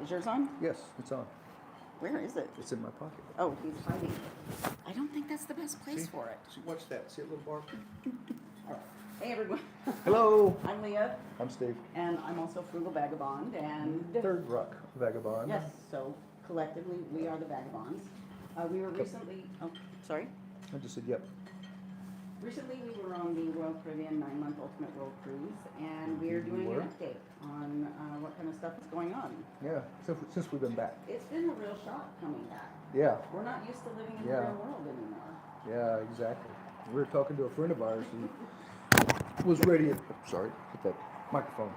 Is yours on? Yes, it's on. Where is it? It's in my pocket. Oh, he's hiding. I don't think that's the best place See? for it. See, watch that. See a little bark? Hey everyone. Hello. I'm Leah, I'm Steve. and I'm also Frugal Vagabond, and Third Rock Vagabond. yes, so collectively we are the Vagabonds. We were recently, sorry? I just said yep. Recently we were on the Royal Caribbean 9-month Ultimate World Cruise, and we are doing an update on what kind of stuff is going on. Yeah, since we've been back. It's been a real shock coming back. Yeah, We're not used to living in the real world anymore. yeah, exactly. We were talking to a friend of ours who was ready. Sorry, hit that microphone.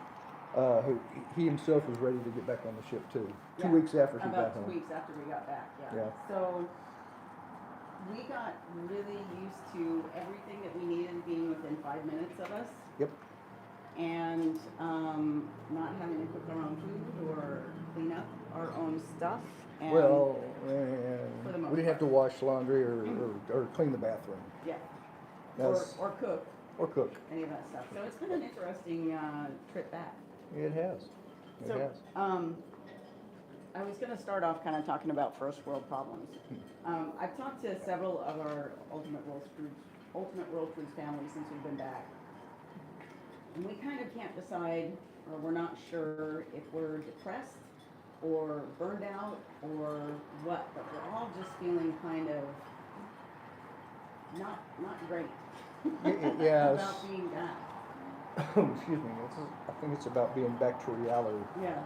He himself was ready to get back on the ship too. 2 weeks after he got About home. 2 weeks after we got back, Yeah. So we got really used to everything that we needed being within 5 minutes of us, Yep. and not having to cook our own food or clean up our own stuff. And Well, for the most we didn't have to wash laundry or clean the bathroom yeah, That's- or cook, or cook. any of that stuff. So it's been an interesting trip back. It has. It So, has. I was going to start off kind of talking about first world problems. I've talked to several of our Ultimate World Cruise families since we've been back. And we kind of can't decide, or we're not sure if we're depressed or burned out or what, but we're all just feeling kind of not great Yeah. about being back. Excuse me. I think it's about being back to reality. Yeah,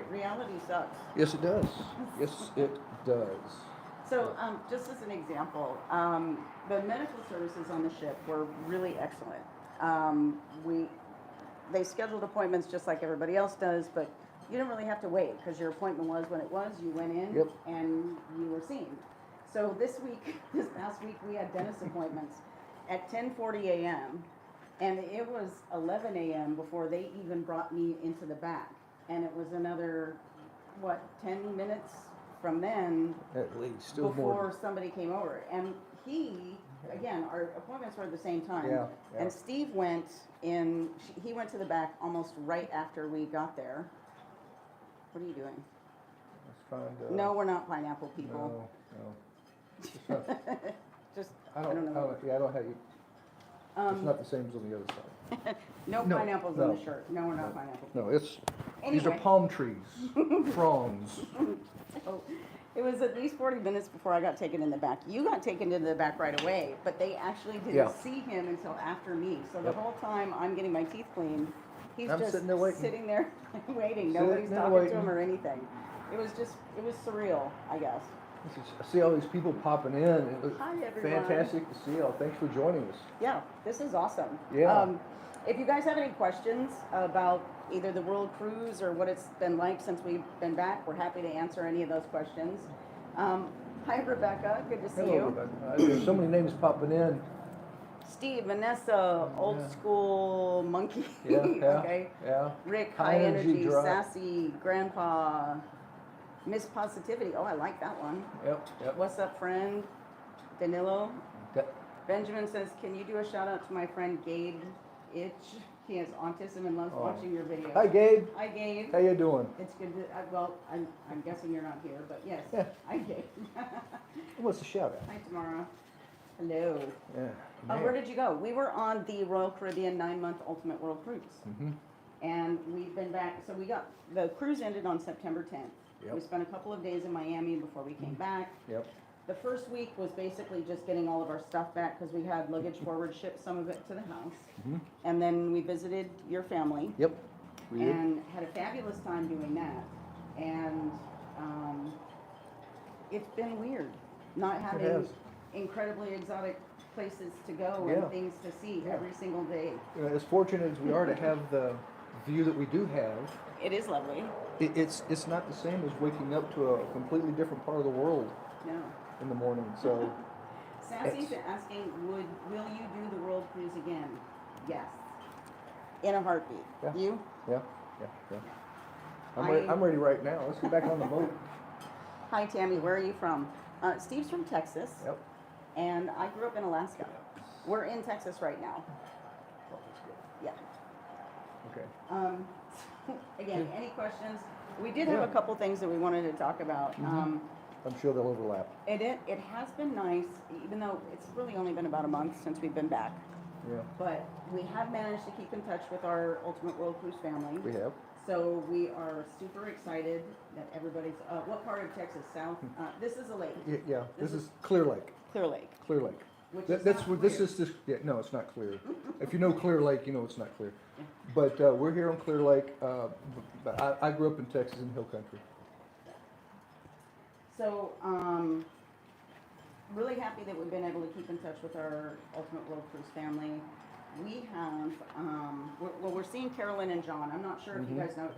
reality sucks. Yes, it does. Yes, it does. So, just as an example, the medical services on the ship were really excellent. They scheduled appointments just like everybody else does, but you didn't really have to wait because your appointment was when it was. You went in Yep. and you were seen. So this past week, we had dentist appointments at 10:40 a.m. and it was 11 a.m. before they even brought me into the back. And it was another, 10 minutes from then At least. Still before more. somebody came over. And our appointments were at the same time. Yeah. And Steve he went to the back almost right after we got there. What are you doing? Let's find. No, we're not pineapple people. No. It's not, Just, I don't know. Yeah, I don't have you. It's not the same as on the other side. no No, pineapples no. on the shirt. No, we're not pineapple people. No, these are Anyway. palm trees, fronds. So it was at least 40 minutes before I got taken in the back. You got taken into the back right away, but they actually didn't Yeah. see him until after me. So the Yep. whole time I'm getting my teeth cleaned, he's I'm just sitting there waiting. sitting there waiting. Sitting Nobody's there talking waiting. to him or anything. It was surreal, I guess. I see all these people popping in. It was Hi, everyone. fantastic to see y'all. Thanks for joining us. Yeah, this is awesome. Yeah. If you guys have any questions about either the World Cruise or what it's been like since we've been back, we're happy to answer any of those questions. Hi, Rebecca. Good to see Hello, you. Rebecca. There's so many names popping in. Steve, Vanessa, old Yeah. school monkey. Yeah, yeah, Okay. yeah. Rick, High high energy energy, drive. sassy, grandpa, Miss Positivity. Oh, I like that one. Yep. What's up, friend? Danilo. That- Benjamin says, can you do a shout out to my friend Gabe Itch? He has autism and loves Oh. watching your videos. Hi, Gabe. Hi, Gabe. How you doing? It's good to, I'm guessing you're not here, but yes. Yeah. Hi, Gabe. What's the shout out? Hi, Tamara. Hello. Yeah. Where did you go? We were on the Royal Caribbean 9-month Ultimate World Cruise. Mm-hmm. And we've been back, so the cruise ended on September 10th. Yep. We spent a couple of days in Miami before we came back. Yep. The first week was basically just getting all of our stuff back because we had luggage forward shipped some of it to the house. Mm-hmm. And then we visited your family. Yep. We did. And had a fabulous time doing that. And it's been weird not having has. incredibly exotic places to go Yeah. and things to see Yeah. every single day. As fortunate as we are to have the view that we do have, It is lovely. it's not the same as waking up to a completely different part of the world No. in the morning. So Sassy's asking, will you do the World Cruise again? Yes. In a heartbeat. Yeah. You? yeah. I'm ready right now. Let's get back on the boat. Hi, Tammy. Where are you from? Steve's from Texas. Yep. And I grew up in Alaska. We're in Texas right now. Oh, that's good. Yeah. Okay. Again, any questions? We did have a Yeah. couple things that we wanted to talk about. I'm sure they'll overlap. It has been nice, even though it's really only been about a month since we've been back. Yeah, But we have managed to keep in touch with our Ultimate World Cruise family. we have. So we are super excited that everybody's, what part of Texas? South? This is a lake, Yeah, this is Clear Lake. Clear Lake. Clear Lake. Which That- is That's not what, this clear. is, yeah, no, it's not clear. If you know Clear Lake, you know it's not clear. But we're here on Clear Lake, but I grew up in Texas in hill country. So, really happy that we've been able to keep in touch with our Ultimate World Cruise family. We have, we're seeing Carolyn and John. I'm not sure if you guys know,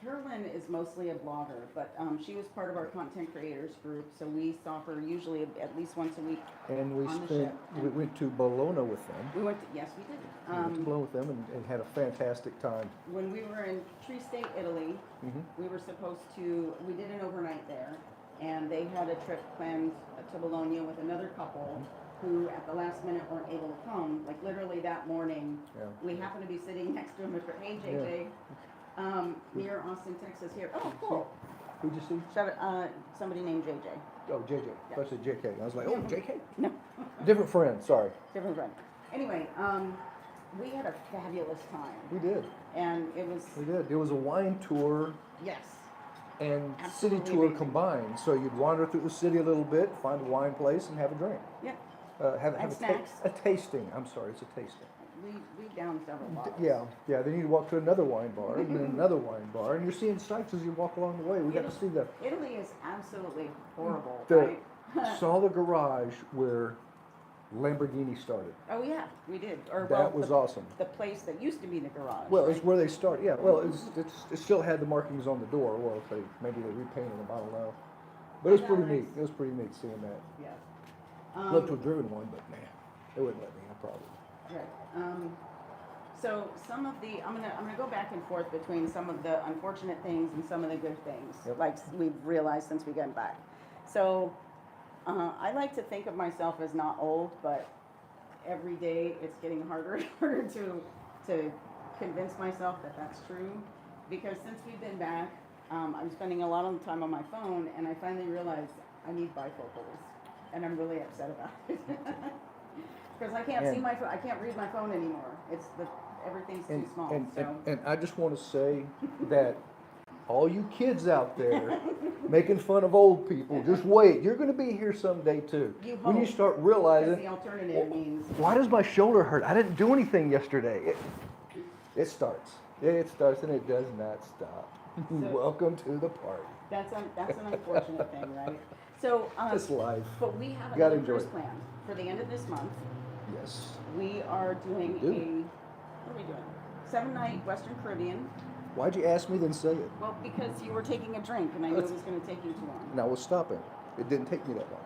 Carolyn is mostly a blogger, but she was part of our content creators group, so we saw her usually at least once a week. And we On the spent, ship. we went to Bologna with them. We went to, yes, we did. We went to Bologna with them and had a fantastic time. When we were in Tree State, Italy, Mhm. we were supposed to, we did an overnight there, and they had a trip planned to Bologna with another couple who at the last minute weren't able to come. Like literally that morning, Yeah. we happened to be sitting next to him and hey JJ, near Austin, Texas here. Oh, cool. Who'd you see? Shout out, somebody named JJ. Oh, JJ. I thought you said JK. I was like, oh, JK? No, Different friend, sorry. different friend. Anyway, we had a fabulous time, We did. and it was, We did. It was a wine tour yes. and Absolutely city tour amazing. combined. So you'd wander through the city a little bit, find a wine place, and have a drink. Yeah, Have And a, snacks. a tasting. I'm sorry, it's a tasting. we downed several bottles. Yeah, yeah. Then you walk to another wine bar, and then another wine bar, and you're seeing sights as you walk along the way. We got to see the Italy is absolutely horrible, The- right? saw the garage where Lamborghini started. Oh yeah, we did. Or That was awesome. the place that used to be the garage. Well, right? it's where they started. Yeah. Well, it still had the markings on the door. Well, maybe they repainted them. I don't know. But it was pretty neat. It was pretty neat seeing that. Yes. Love to have driven one, but nah, they wouldn't let me. I probably. Right. So some of the, I'm gonna go back and forth between some of the unfortunate things and some of the good things, Yep. like we've realized since we got back. So I like to think of myself as not old, but every day it's getting harder and harder to convince myself that that's true. Because since we've been back, I'm spending a lot of time on my phone, and I finally realized I need bifocals, and I'm really upset about it. Because I can't see And- my phone, I can't read my phone anymore. Everything's too small. So And I just want to say that all you kids out there making fun of old people, just wait. You're going to be here someday too. You When you hope. start because realizing, the alternative means why does my shoulder hurt? I didn't do anything yesterday. It starts. It starts and it does not stop. Welcome to the party. that's an unfortunate thing, right? So, It's life. but we have Gotta another enjoy cruise it. plan for the end of this month. Yes. We are doing We do. what are we doing? 7-night Western Caribbean. Why'd you ask me then say it? Well, because you were taking a drink, and I knew it was going to take you too long. And I was stopping. It didn't take me that long.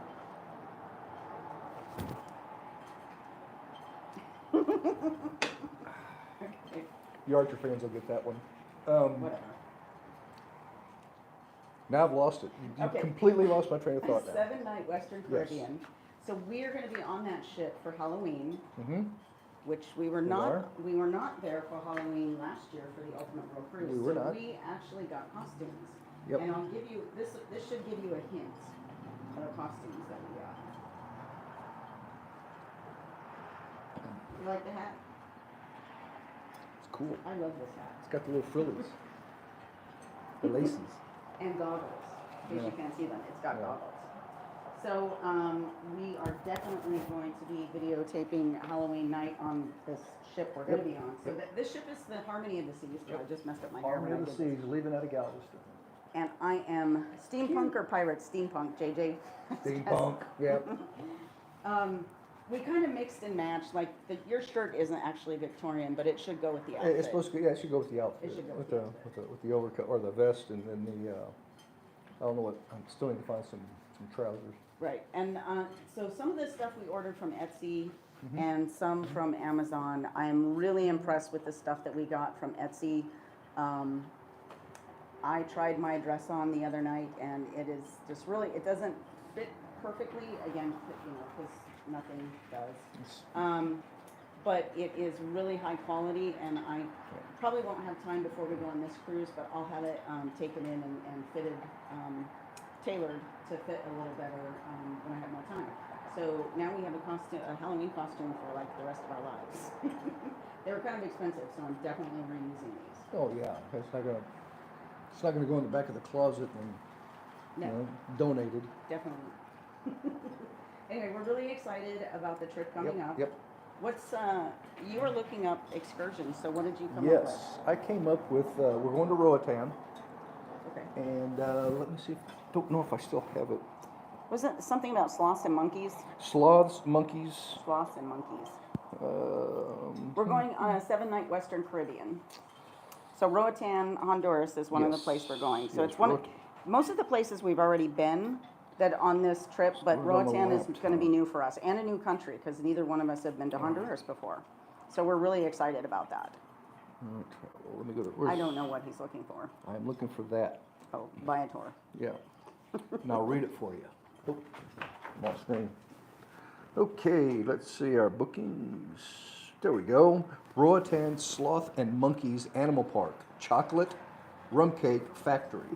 Okay, The Archer fans will get that one. whatever. Now I've lost it. You Okay. completely lost my train of A thought now. 7-night Western Yes. Caribbean. So we are going to be on that ship for Halloween, Mm-hmm. which we were not there for Halloween last year for the Ultimate World Cruise. We were so not. we actually got costumes. Yep. And I'll give you this should give you a hint of the costumes that we got. You like the hat? It's cool. I love this hat. It's got the little frillies. The laces. And goggles. In case you Yeah. can't see them, it's got Yeah. goggles. So we are definitely going to be videotaping Halloween night on this ship we're going to be on. So this ship is the Harmony of the Seas. I just messed up my hair. Army when of I the did this. Seas, leaving out of Galveston. And I am steampunk or pirate? Steampunk, JJ. Steampunk. Yep. We kind of mixed and matched. Like your shirt isn't actually Victorian, but it should go with the outfit. It's supposed to. Yeah, it should go with the outfit. It should go with with the the with the overcoat or the vest and then the. I don't know what. I still need to find some trousers. Right, and so some of the stuff we ordered from Etsy Mm-hmm. and some from Amazon. I'm really impressed with the stuff that we got from Etsy. I tried my dress on the other night, and it is just really, it doesn't fit perfectly, again, because nothing does. but it is really high quality, and I probably won't have time before we go on this cruise, but I'll have it taken in and fitted, tailored to fit a little better when I have more time. So now we have a Halloween costume for like the rest of our lives. They were kind of expensive, so I'm definitely reusing these. Oh, yeah, it's not gonna go in the back of the closet and, No. you know, donated. Definitely. Anyway, we're really excited about the trip coming up. Yep. What's you were looking up excursions, so what did you come up with? Yes, I came up with, we're going to Roatan, Okay. and let me see, don't know if I still have it. Wasn't it something about sloths and monkeys? Sloths, monkeys. Sloths and monkeys. We're going on a 7-night Western Caribbean. So Roatan, Honduras is one of the Yes. places we're going. So Yes, it's most of the places we've already been that on this trip, but Put it on the Roatan is going to be laptop. new for us and a new country because neither one of us have been to Honduras before. So we're really excited about that. Okay, well, let me go to, I where's, don't know what he's looking for. I'm looking for that, Oh, Viator. yeah. And I'll read it for you. Oh, wrong screen. Okay, let's see our bookings. There we go. Roatan Sloth and Monkeys Animal Park. Chocolate Rum Cake Factory.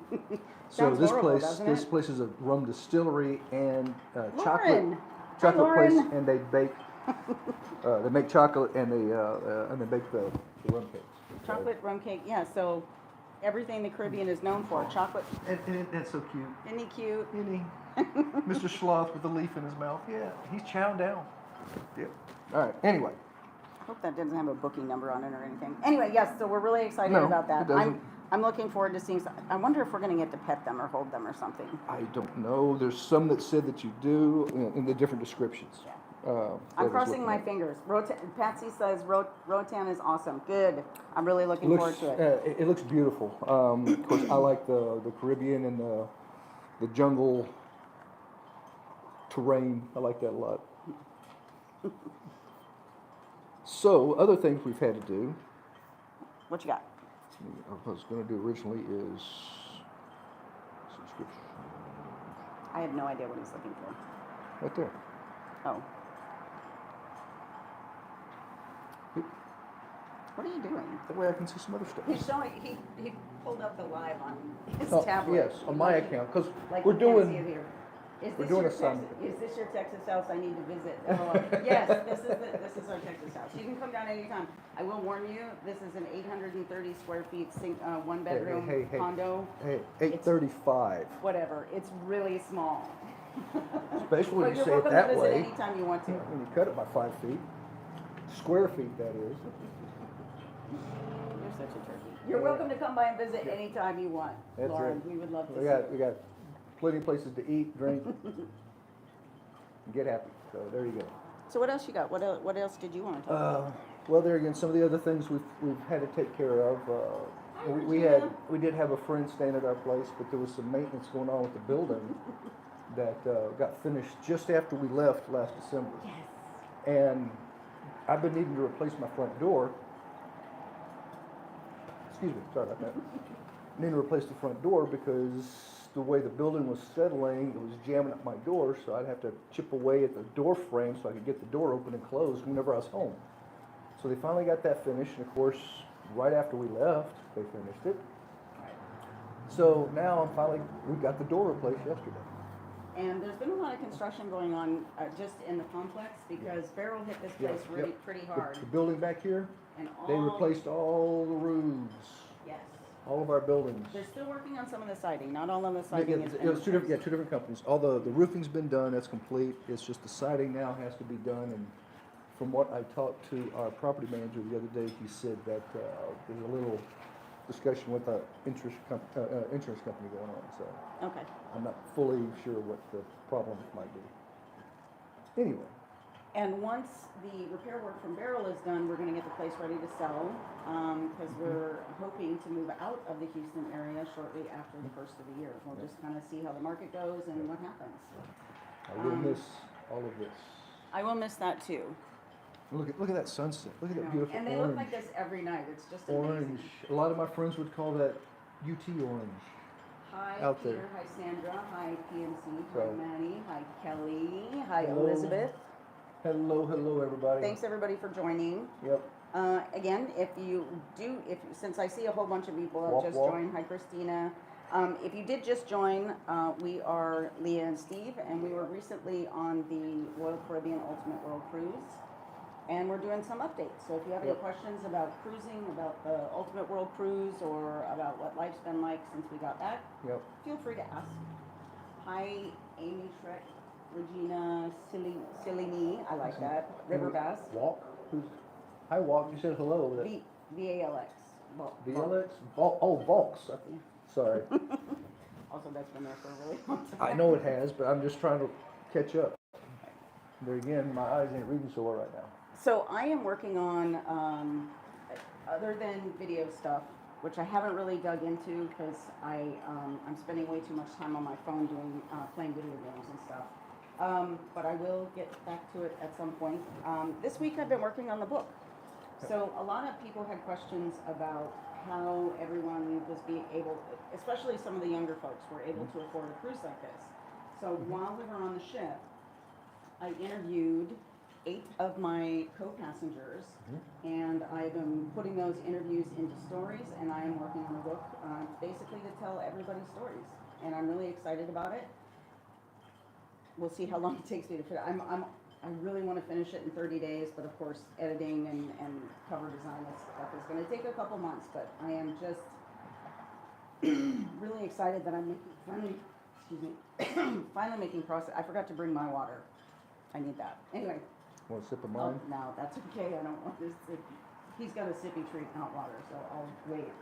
So Sounds this horrible, place, doesn't this it? place is a rum distillery and Lauren! chocolate Hi, place, Lauren. and they bake. They make chocolate and they bake the rum cakes. Chocolate rum cake, yeah, so everything the Caribbean is known for. Chocolate, And that's so cute. isn't he cute? Isn't he? Mr. Sloth with the leaf in his mouth. Yeah, he's chowing down. Yep. All right. Anyway. I hope that doesn't have a booking number on it or anything. Anyway, yes, so we're really excited No, about that. it doesn't. I'm looking forward to seeing, I wonder if we're gonna get to pet them or hold them or something. I don't know. There's some that said that you do in the different descriptions. Yeah. that I I'm was crossing looking my at. fingers. Patsy says Roatan is awesome. Good. I'm really looking forward Looks, to it. it looks beautiful. Of course, I like the Caribbean and the jungle terrain. I like that a lot. So, other things we've had to do, What you got? I was going to do originally is subscription. I have no idea what he's looking for. Right there. Oh. What are you doing? That way I can see some other stuff. He's showing, he pulled up the live on his Oh, tablet. yes, on my account, because Like we're you can't see it doing, here. Is we're this doing your a sun- Texas, is this your Texas house I need to visit? Oh, yes, this is our Texas house. You can come down anytime. I will warn you, this is an 830 square feet, one bedroom hey. condo, hey, 835. whatever. It's really small. Especially when But you you're say it welcome to that visit way. anytime you want to. When you cut it by 5 feet, square feet that is. You're such a turkey. You're welcome to come by and visit anytime you want, That's Lauren. it. We would love to see We you. got plenty of places to eat, drink, and get happy. So there you go. So what else you got? What else did you want to talk about? Well, there again, some of the other things we've had to take care of. We did have a friend staying at our place, but there was some maintenance going on with the building that got finished just after we left last December. Yes. And I've been needing to replace my front door. Excuse me, sorry about that. Needing to replace the front door because the way the building was settling, it was jamming up my door, so I'd have to chip away at the door frame so I could get the door open and closed whenever I was home. So they finally got that finished, and of course, right after we left, they finished it. So now we got the door replaced yesterday. And there's been a lot of construction going on just in the complex because Beryl hit this place Yep, really yep. pretty hard. The building back here, And they replaced all the roofs, Yes. all of our buildings. They're still working on some of the siding. Not all of the siding is It was two different companies. All the roofing's been done, that's complete. It's just the siding now has to be done. And from what I talked to our property manager the other day, he said that there's a little discussion with the insurance company going on. So Okay. I'm not fully sure what the problem might be. Anyway, And once the repair work from Beryl is done, we're going to get the place ready to sell because we're hoping to move out of the Houston area shortly after the first of the year. We'll just kind of see how the market goes and what happens. I will miss all of this. I will miss that too. Look at that sunset. Look at You that know, beautiful and they orange. look like this every night. It's just Orange. amazing. A lot of my friends would call that UT orange. Hi, out Peter. there. Hi, Sandra. Hi, PNC. Hi, So- Maddie. Hi, Kelly. Hi, Hello. Elizabeth. Hello, everybody. Thanks everybody for joining. Yep. Again, since I see a whole bunch of people have just Walk. joined, hi Christina. If you did just join, we are Leah and Steve, and we were recently on the Royal Caribbean Ultimate World Cruise, and we're doing some updates. So if you have any questions about cruising, about the Ultimate World Cruise, or about what life's been like since we got back, feel free to ask. Hi, Amy Shrek, Regina Silini, I like that. River Bass. Walk. Hi, Walk. You said hello. VALX. VLX? Volks. Sorry. Also, that's been there for a really long time. I know it has, but I'm just trying to catch up. There again, my eyes ain't reading so well right now. So I am working on, other than video stuff, which I haven't really dug into because I'm spending way too much time on my phone playing video games and stuff. But I will get back to it at some point. This week I've been working on the book. So a lot of people had questions about how everyone was being able, especially some of the younger folks, were able to afford a cruise like this. So while we were on the ship, I interviewed 8 of my co-passengers, and I've been putting those interviews into stories, and I am working on a book basically to tell everybody's stories, and I'm really excited about it. We'll see how long it takes me to finish. I really want to finish it in 30 days, but of course editing and cover design and stuff is going to take a couple months, but I am just really excited that I'm finally making process. I forgot to bring my water. I need that. Anyway. Want a sip of mine? Oh, no, that's okay. I don't want this. He's got a sippy treat, not water, so I'll wait.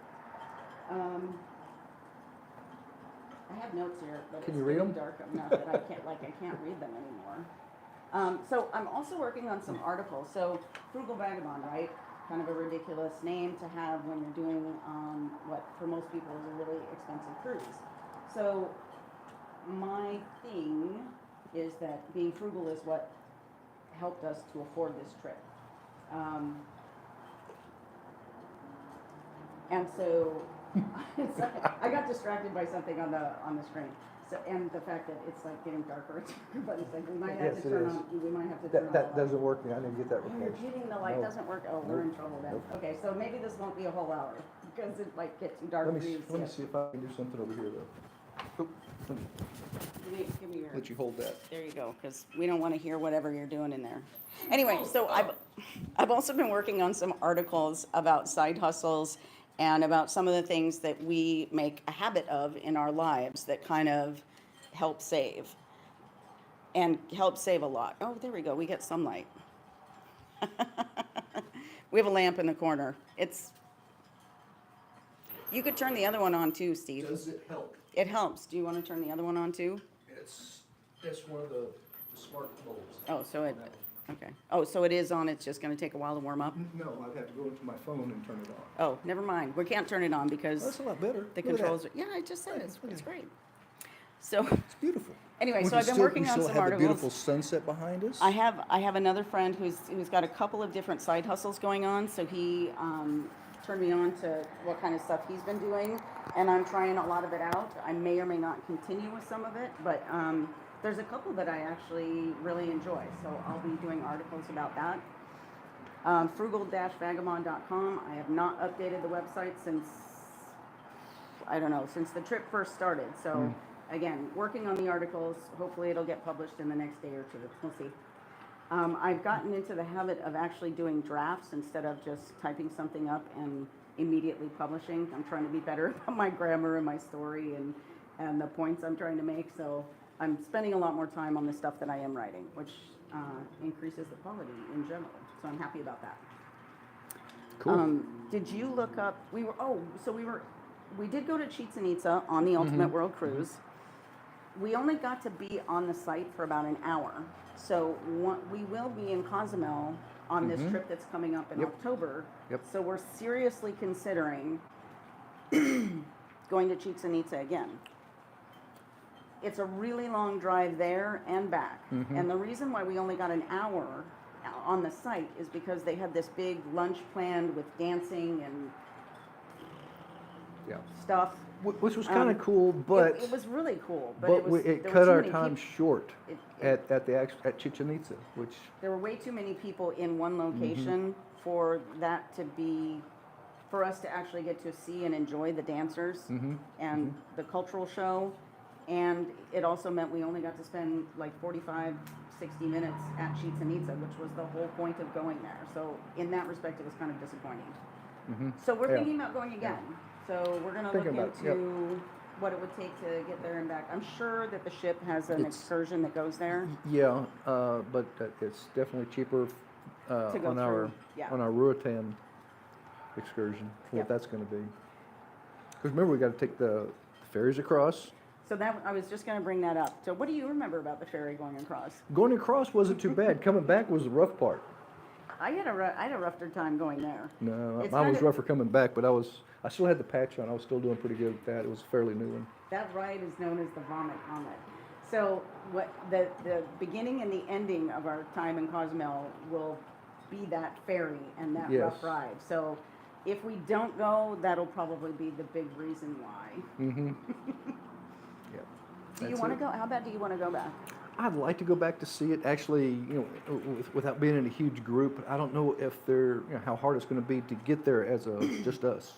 I have notes here, but Can it's you read getting them? dark enough that I can't read them anymore. So I'm also working on some articles. So Frugal Vagabond, right? Kind of a ridiculous name to have when you're doing what for most people is a really expensive cruise. So my thing is that being frugal is what helped us to afford this trip. And so I got distracted by something on the screen. So, and the fact that it's like getting darker, but it's like we might have to turn on. We might have to turn on. That doesn't work. I need to get that Oh, you're replaced. kidding! The light doesn't work. Oh, we're in trouble then. Okay, so maybe this won't be a whole hour because it might get too dark. Let me see if I can do something over here though. Oop, Give me your. let you hold that. There you go, because we don't want to hear whatever you're doing in there. Anyway, so I've also been working on some articles about side hustles and about some of the things that we make a habit of in our lives that kind of help save a lot. Oh, there we go. We get some light. We have a lamp in the corner. You could turn the other one on too, Steve. Does it help? It helps. Do you want to turn the other one on too? It's one of the smart bulbs. Oh, so okay. Oh, so it is on. It's just going to take a while to warm up. No, I'd have to go into my phone and turn it on. Oh, never mind. We can't turn it on because That's a lot better. the Look at controls that. are. Yeah, I just said it's great. So It's beautiful. anyway, We so I've been working on some We still have the beautiful articles. sunset behind us. I have another friend who's got a couple of different side hustles going on. So he turned me on to what kind of stuff he's been doing, and I'm trying a lot of it out. I may or may not continue with some of it, but there's a couple that I actually really enjoy. So I'll be doing articles about that. Frugal-vagabond.com. I have not updated the website since the trip first started. So again, working on the articles. Hopefully it'll get published in the next day or two. We'll see. I've gotten into the habit of actually doing drafts instead of just typing something up and immediately publishing. I'm trying to be better about my grammar and my story and the points I'm trying to make. So I'm spending a lot more time on the stuff that I am writing, which increases the quality in general. So I'm happy about that. Cool. Did you look up? We did go to Chichen Itza on the Ultimate World Cruise. We only got to be on the site for about an hour. So we will be in Cozumel on this trip that's coming up in October. Yep. So we're seriously considering going to Chichen Itza again. It's a really long drive there and back. And the reason why we only got an hour on the site is because they had this big lunch planned with dancing and stuff. Which was kind of cool, but it was really cool. But but it was, it there cut were our too many time short at Chichen Itza, which there were way too many people in one Mm-hmm. location for that to be, for us to actually get to see and enjoy the dancers Mm-hmm. and the cultural show. And it also meant we only got to spend like 45, 60 minutes at Chichen Itza, which was the whole point of going there. So in that respect, it was kind of disappointing. Mm-hmm. So we're Yeah. thinking about going again. So we're gonna look Thinking about it, into what it would take to get there and back. I'm sure that the ship has an It's- excursion that goes there. Yeah, but it's definitely cheaper To go on our through, yeah. on our Ruatan excursion. For Yep. what that's going to be. Because remember, we got to take the ferries across. So that, I was just gonna bring that up. So what do you remember about the ferry going across? Going across wasn't too bad. Coming back was the rough part. I had a rougher time going there. No, It's mine was kinda- rougher coming back, but I still had the patch on. I was still doing pretty good with that. It was a fairly new one. That ride is known as the Vomit Comet. So what the beginning and the ending of our time in Cozumel will be that ferry and that Yes. rough ride. So if we don't go, that'll probably be the big reason why. Mm-hmm. Yeah. Do you That's want it. to go? How bad do you want to go back? I'd like to go back to see it. Actually, without being in a huge group, I don't know if how hard it's going to be to get there as just us.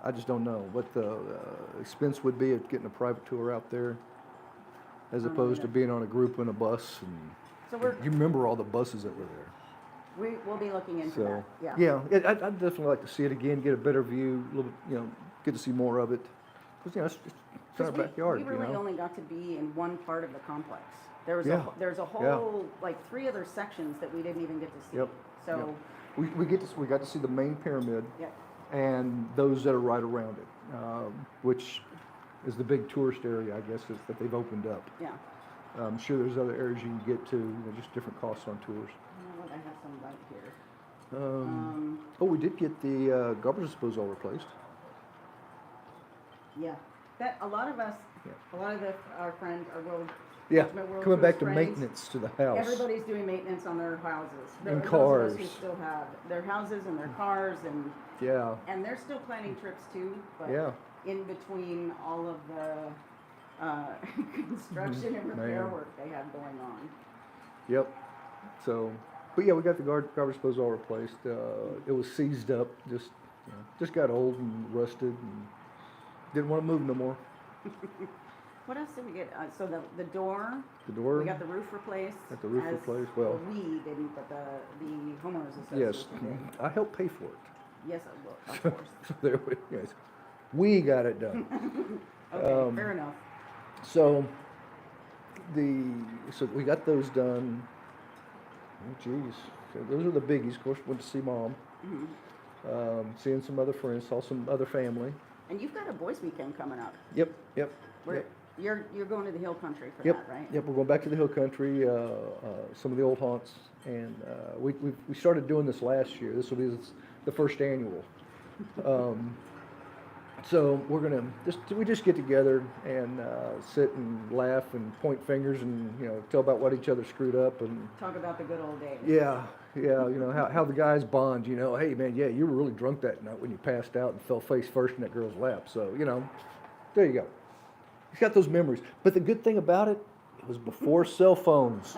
I just don't know what the expense would be of getting a private tour out there, as I don't opposed to either. being on a group in a bus. And So we're you remember all the buses that were there. we'll be looking into So that. Yeah. I'd definitely like to see it again, get a better view, a little, get to see more of it. Because it's our 'Cause backyard. we really only got to be in one part of the complex. There was Yeah. there's a whole like 3 other sections that we didn't even get to see. Yep. So We got to see the main pyramid. yeah. And those that are right around it, which is the big tourist area, I guess, is that they've opened up. Yeah. I'm sure there's other areas you can get to, just different costs on tours. You know what? I have some right here. Oh, we did get the garbage disposal replaced. Yeah. That a lot of us, Yeah. a lot of our friends, our world, Yeah, Ultimate World coming back Cruise to friends, maintenance to the house. everybody's doing maintenance on their houses. And Those of us cars. who still have their houses and their cars, Yeah, and they're still planning trips too. But yeah. in between all of the construction and repair Man. work they have going on. Yep. So, but yeah, we got the garbage disposal all replaced. It was seized up, just got old and rusted, and didn't want to move no more. What else did we get? So the door, The door. we got the roof replaced. Got the roof as- replaced, well- we didn't, but the homeowners Yes, association did. I helped pay for it. Yes, I will, of course. So there we guys. We got it done. Okay, fair enough. So so we got those done. Oh geez. So those are the biggies. Of course, went to see mom. Seeing some other friends, saw some other family. And you've got a boys' weekend coming up. Yep, yep. Where Yep. you're going to the hill country for Yep, that, right? yep. We're going back to the hill country, some of the old haunts, and we started doing this last year. This will be the first annual. So we're gonna we just get together and sit and laugh and point fingers and tell about what each other screwed up and Talk about the good old days. yeah, how the guys bond. Hey man, yeah, you were really drunk that night when you passed out and fell face first in that girl's lap. So there you go. He's got those memories. But the good thing about it, it was before cell phones.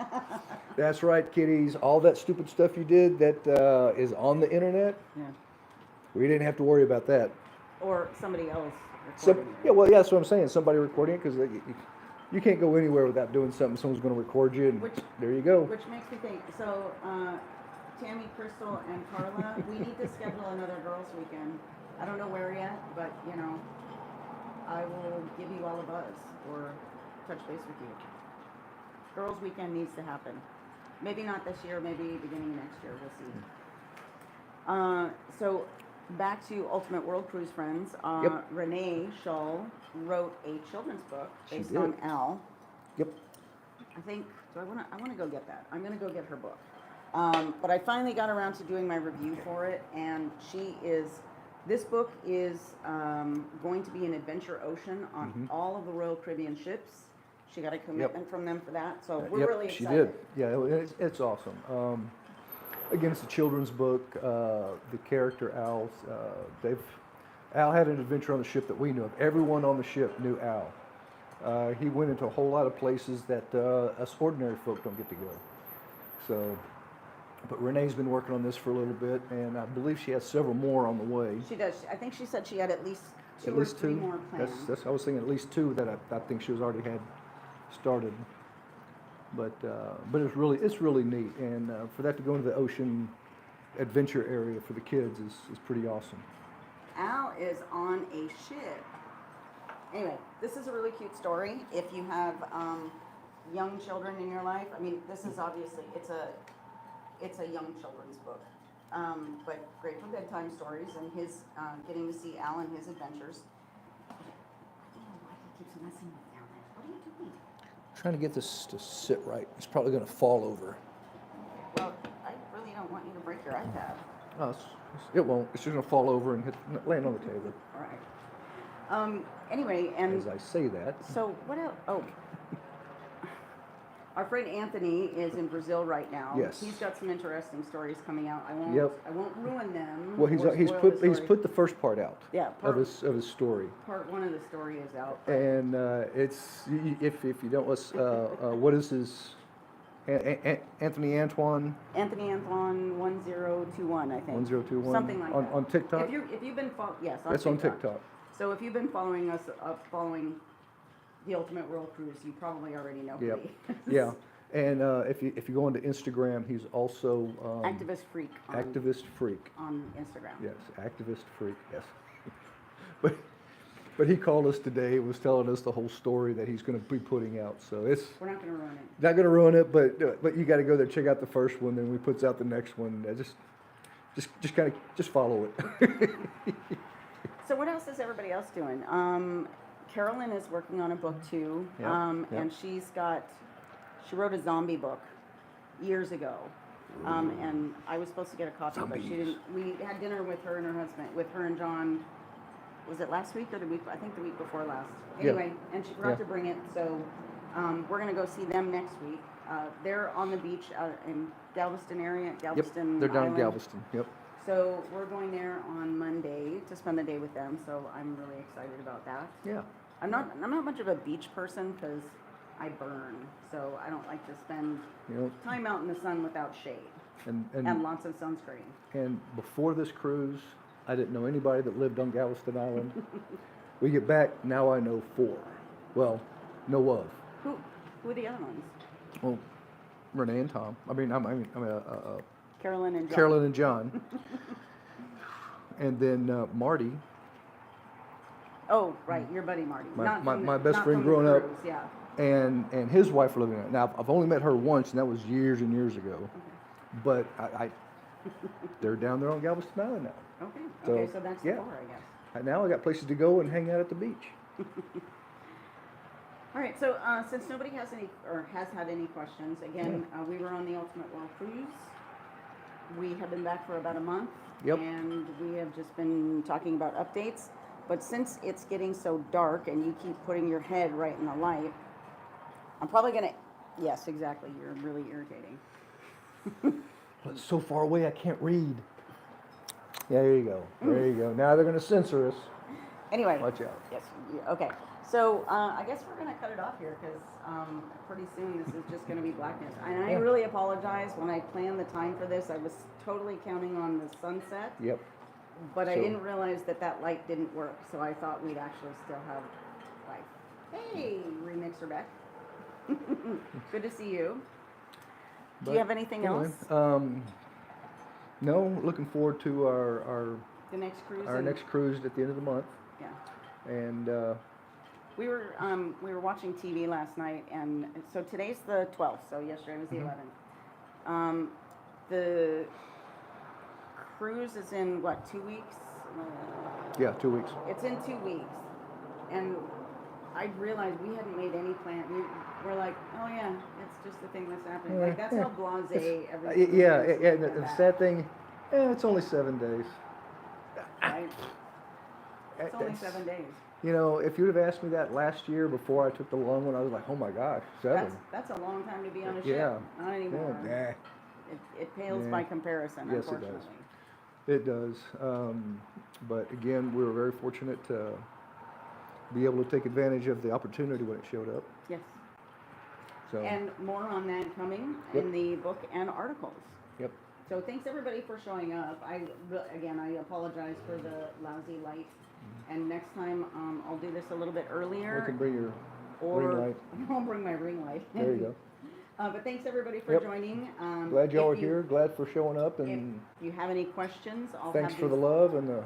That's right, kiddies. All that stupid stuff you did that is on the internet, Yeah. we didn't have to worry about that. Or somebody else So, recording it. yeah, well, yeah, that's what I'm saying. Somebody recording it because you can't go anywhere without doing something. Someone's going to record you, and Which- there you go. Which makes me think, so Tammy, Crystal, and Carla, we need to schedule another girls' weekend. I don't know where yet, but I will give you all a buzz or touch base with you. Girls' weekend needs to happen. Maybe not this year, maybe beginning next year, we'll see. So back to Ultimate World Cruise Friends. Yep. Renee Shull wrote a children's book She based did. on Al. Yep. I think, I want to go get that. I'm going to go get her book. But I finally got around to doing my review for it, and this book is going to be an adventure ocean on all of the Royal Caribbean ships. She got a commitment from them for that, so we're Yep, really she excited. did. Yeah, it's awesome. Again, it's a children's book. The character Al, Al had an adventure on the ship that we knew of. Everyone on the ship knew Al. He went into a whole lot of places that us ordinary folk don't get to go. So, but Renee's been working on this for a little bit, and I believe she has several more on the way. She does. I think she said she had at least two At or least three two. more planned. I was thinking at least two that I think she was already had started. But it's really neat, and for that to go into the ocean adventure area for the kids is pretty awesome. Al is on a ship. Anyway, this is a really cute story. If you have young children in your life, I mean, this is obviously it's a young children's book, but great for bedtime stories and his getting to see Al and his adventures. I don't know why he keeps messing with down there. What are you doing? Trying to get this to sit right. It's probably going to fall over. Well, I really don't want you to break your iPad. No, it won't. It's just going to fall over and land on the table. All right. Anyway, and As I say that. so what else? Oh, our friend Anthony is in Brazil right now. Yes. He's got some interesting stories coming out. I won't. Yep. I won't ruin them. Well, or he's spoil put the he's story. put the first part out. Yeah, of his story. Part one of the story is out. And it's if you don't listen, what is his Anthony Antoine Anthony Antoine 1021, I think. 1021 Something like that. on TikTok. If you've been yes, That's on TikTok. So if you've been following us, following the Ultimate World Cruise, you probably already know who Yep. he is. Yeah, and if you go onto Instagram, he's also Activist Freak. Activist Freak. On Instagram. Yes, Activist Freak. Yes. But he called us today and was telling us the whole story that he's going to be putting out. So it's We're not going to ruin it. not going to ruin it, but you got to go there, check out the first one, then when he puts out the next one, just kind of follow it. So what else is everybody else doing? Carolyn is working on a book too, Yep, yep. and she wrote a zombie book years ago, and I was supposed to get a copy, but she Zombies. didn't. We had dinner with her and her husband, with her and John. Was it last week or the week? I think the week before last. Yeah. Anyway, and she forgot Yeah. to bring it, so we're gonna go see them next week. They're on the beach in Galveston area, Galveston Yep, they're down in Island. Galveston. Yep. So we're going there on Monday to spend the day with them. So I'm really excited about that. Yeah. I'm not much of a beach person because I burn. So I don't like to spend You know, time out in the sun without shade and and lots of sunscreen. and before this cruise, I didn't know anybody that lived on Galveston Island. We get back, now I know 4. Well, know of. Who are the other ones? Well, Renee and Tom. Carolyn and John. Carolyn and John. And then Marty. Oh, right, your buddy Marty. My best not friend from the growing up. cruise, Yeah. And his wife were living there. Now, I've only met her once, and that was years and years ago. Okay. But they're down there on Galveston Island now. Okay. So, Okay. So that's yeah. the 4, I guess. And now I got places to go and hang out at the beach. All right, so since nobody has any or has had any questions, again, we were on the Ultimate World Cruise. We have been back for about a month, Yep. and we have just been talking about updates. But since it's getting so dark and you keep putting your head right in the light, I'm probably gonna. Yes, exactly. You're really irritating. It's so far away I can't read. Yeah, there you go. There you go. Now they're going to censor us. Anyway. Watch out. Yes. Okay. So I guess we're gonna cut it off here because pretty soon this is just gonna be blackness. And I really apologize. When I planned the time for this, I was totally counting on the sunset. Yep. But I So- didn't realize that light didn't work. So I thought we'd actually still have light. Hey, remixer back. Good to see you. Do you have anything else? No. Looking forward to our The next cruise. next cruise at the end of the month, Yeah. and We were watching TV last night, and so today's the 12th. So yesterday was the 11th. The cruise is in what, 2 weeks? yeah, 2 weeks. It's in 2 weeks, and I realized we hadn't made any plan. We're like, oh yeah, it's just the thing that's happening. Like that's how blasé everything. Yeah, is. yeah. The sad thing, it's only 7 days. Right? It's only That's- 7 days. You know, if you'd have asked me that last year before I took the long one, I was like, oh my gosh, 7. That's a long time to be on a ship. Yeah. Not anymore. Yeah, It pales Yeah. by comparison, Yes, it does. unfortunately. It does. But again, we were very fortunate to be able to take advantage of the opportunity when it showed up. Yes. So, And more on that coming Yep. in the book and articles. yep. So thanks everybody for showing up. I apologize for the lousy light. And next time, I'll do this a little bit You earlier. can bring your Or ring light. I'll bring my ring light. There you go. But thanks everybody for Yep. joining. Glad y'all are if you- here. Glad for showing up, If and you have any questions, I'll thanks have for the these- love and the.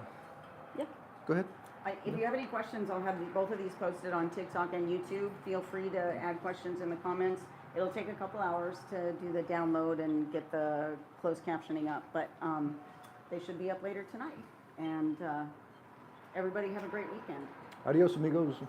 Yeah. Go ahead. If you have any questions, I'll have both of these posted on TikTok and YouTube. Feel free to add questions in the comments. It'll take a couple hours to do the download and get the closed captioning up, but they should be up later tonight. And everybody have a great weekend. Adios, amigos.